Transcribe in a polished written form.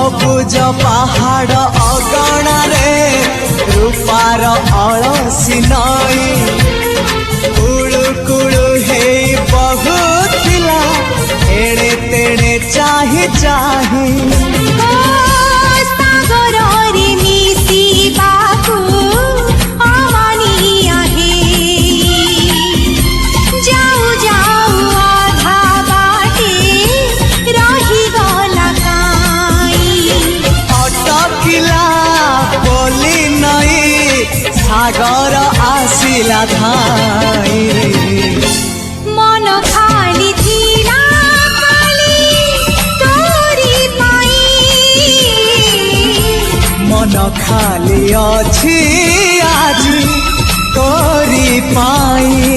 सबुज पहाड़ अगणारे रूपार अलसी नई कुळु कुळु हे बहुथिला एड़े तेड़े चाही चाही सागर आसिला धाई मन खाली थिला खाली तोरी पाई मन खाली अछि आज तोरी पाई।